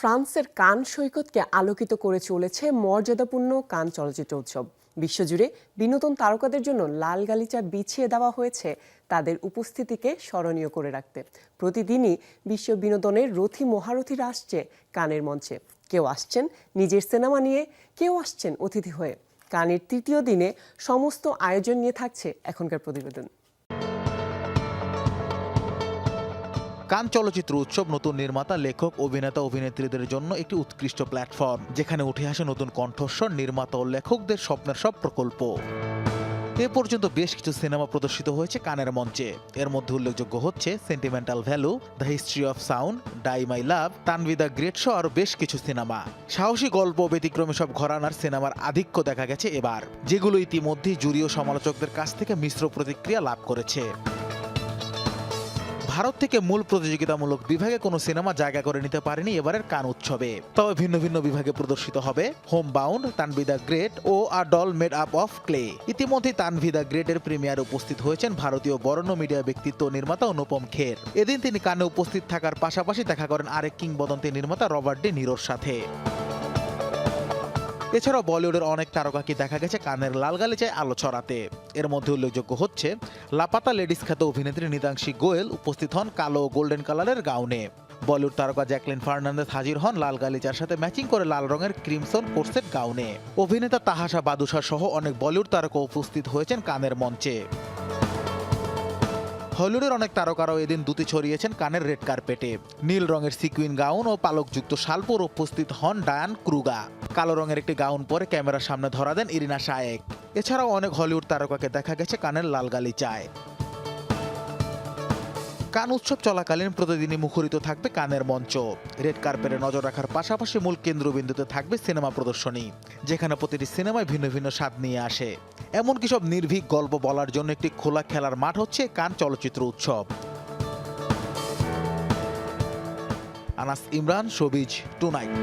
ফ্রান্সের কান সৈকতকে আলোকিত করে চলেছে মর্যাদাপূর্ণ কান চলচ্চিত্র উৎসব। বিশ্বজুড়ে বিনোদন তারকাদের জন্য লাল গালিচা বিছিয়ে দেওয়া হয়েছে তাদের উপস্থিতিকে স্মরণীয় করে রাখতে। প্রতিদিনই বিশ্ব বিনোদনের রথী মহারথীরা আসছে কানের মঞ্চে। কেউ আসছেন নিজের সিনেমা নিয়ে, কেউ আসছেন অতিথি হয়ে। কানের তৃতীয় দিনে সমস্ত আয়োজন নিয়ে থাকছে এখনকার প্রতিবেদন। কান চলচ্চিত্র উৎসব নতুন নির্মাতা, লেখক, অভিনেতা, অভিনেত্রীদের জন্য একটি উৎকৃষ্ট প্ল্যাটফর্ম, যেখানে উঠে আসে নতুন কণ্ঠস্বর, নির্মাতা ও লেখকদের স্বপ্নের সব প্রকল্প। এ পর্যন্ত বেশ কিছু সিনেমা প্রদর্শিত হয়েছে কানের মঞ্চে। এর মধ্যে উল্লেখযোগ্য হচ্ছে sentimental value, the history of sound, die my love, Tanvi the great সহ আরও বেশ কিছু সিনেমা। সাহসী গল্প, ব্যতিক্রমী সব ঘরানার সিনেমার আধিক্য দেখা গেছে এবার, যেগুলো ইতিমধ্যেই জুরি ও সমালোচকদের কাছ থেকে মিশ্র প্রতিক্রিয়া লাভ করেছে। ভারত থেকে মূল প্রতিযোগিতামূলক বিভাগে কোনো সিনেমা জায়গা করে নিতে পারেনি এবারের কান উৎসবে। তবে ভিন্ন ভিন্ন বিভাগে প্রদর্শিত হবে home bound, Tanvi the great ও a doll made up of clay. ইতিমধ্যে তানভি দ্য গ্রেটের প্রিমিয়ারে উপস্থিত হয়েছেন ভারতীয় বরেণ্য মিডিয়া ব্যক্তিত্ব নির্মাতা অনুপম খের। এদিন তিনি কানে উপস্থিত থাকার পাশাপাশি দেখা করেন আরেক কিংবদন্তি নির্মাতা রবার্ট ডে নিরোর সাথে। এছাড়াও বলিউডের অনেক তারকাকে দেখা গেছে কানের লাল গালিচায় আলো ছড়াতে। এর মধ্যে উল্লেখযোগ্য হচ্ছে লাপাতা লেডিস খ্যাত অভিনেত্রী নিতাংশী গোয়েল উপস্থিত হন কালো ও গোল্ডেন কালারের গাউনে। বলিউড তারকা জ্যাকলিন ফার্নান্দেজ হাজির হন লাল গালিচার সাথে ম্যাচিং করে লাল রঙের ক্রিমসন কোর্সেট গাউনে। অভিনেতা তাহাশা বাদুশা সহ অনেক বলিউড তারকা উপস্থিত হয়েছেন কানের মঞ্চে। হলিউডের অনেক তারকারাও এদিন দুটি ছড়িয়েছেন কানের রেড কার্পেটে। নীল রঙের সিকুইন গাউন ও পালকযুক্ত শালপুর উপস্থিত হন ডায়ান ক্রুগা। কালো রঙের একটি গাউন পরে ক্যামেরার সামনে ধরা দেন ইরিনা শায়েক। এছাড়াও অনেক হলিউড তারকাকে দেখা গেছে কানের লাল গালিচায়। কান উৎসব চলাকালীন প্রতিদিনই মুখরিত থাকবে কানের মঞ্চ। রেড কার্পেটে নজর রাখার পাশাপাশি মূল কেন্দ্রবিন্দুতে থাকবে সিনেমা প্রদর্শনী, যেখানে প্রতিটি সিনেমায় ভিন্ন ভিন্ন স্বাদ নিয়ে আসে। এমনকি সব নির্ভীক গল্প বলার জন্য একটি খোলা খেলার মাঠ হচ্ছে কান চলচ্চিত্র উৎসব। Anas Imran, showbiz tonight.